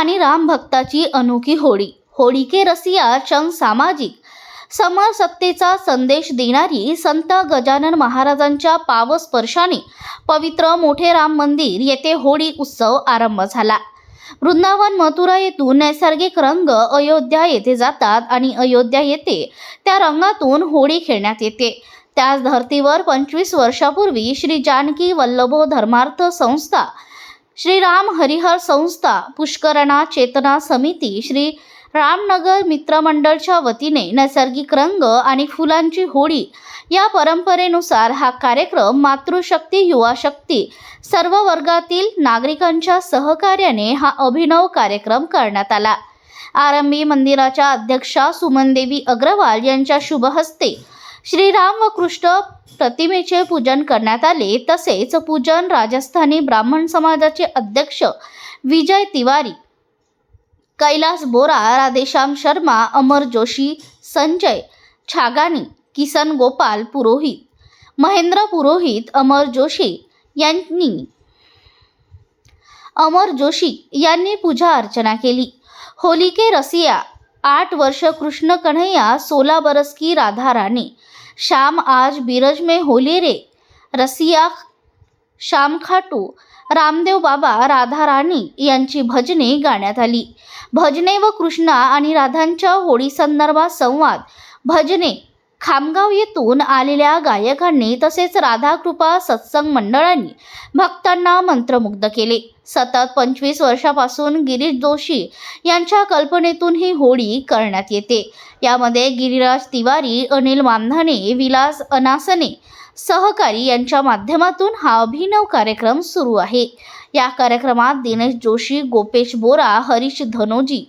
आणि राम भक्ताची अनोखी होळी। होळी के रसिया चंग सामाजिक समरसतेचा संदेश देणारी संत गजानन महाराजांच्या पावस्पर्शाने पवित्र मोठे राम मंदिर येथे होळी उत्सव आरंभ झाला। वृंदावन मथुरा येथून नैसर्गिक रंग अयोध्या येथे जातात आणि अयोध्या येथे त्या रंगातून होळी खेळण्यात येते। त्याच धर्तीवर 25 वर्षापूर्वी श्री जानकी वल्लभो धर्मार्थ संस्था, श्री राम हरिहर संस्था, पुष्करणा चेतना समिती, श्री रामनगर मित्रमंडळच्या वतीने नैसर्गिक रंग आणि फुलांची होळी या परंपरेनुसार हा कार्यक्रम मातृशक्ती, युवा शक्ती सर्व वर्गातील नागरिकांच्या सहकार्याने हा अभिनव कार्यक्रम करण्यात आला। आरंभी मंदिराच्या अध्यक्षा सुमनदेवी अग्रवाल यांच्या शुभ हस्ते श्री राम व कृष्ण प्रतिमेचे पूजन करण्यात आले। तसेच पूजन राजस्थानी ब्राह्मण समाजाचे अध्यक्ष विजय तिवारी, कैलास बोरा, राधेश्याम शर्मा, अमर जोशी, संजय छागानी, किसन गोपाल पुरोहित, महेंद्र पुरोहित, अमर जोशी यांनी पूजा अर्चना केली। होली के रसिया 8 वर्ष कृष्ण कन्हैया, 16 बरस की राधा रानी, शाम आज बीरज में होली रे, रसिया शाम खाटू, रामदेव बाबा, राधा रानी यांची भजने गाण्यात आली। भजने व कृष्णा आणि राधांच्या होळी संदर्भात संवाद, भजने खामगाव येथून आलेल्या गायकांनी तसेच राधाकृपा सत्संग मंडळांनी भक्तांना मंत्रमुग्ध केले। सतत 25 वर्षापासून गिरीश जोशी यांच्या कल्पनेतून ही होळी करण्यात येते। यामध्ये गिरिराज तिवारी, अनिल मानधने, विलास अनासने सहकारी यांच्या माध्यमातून हा अभिनव कार्यक्रम सुरू आहे। या कार्यक्रमात दिनेश जोशी, गोपेश बोरा, हरीश धनोजी,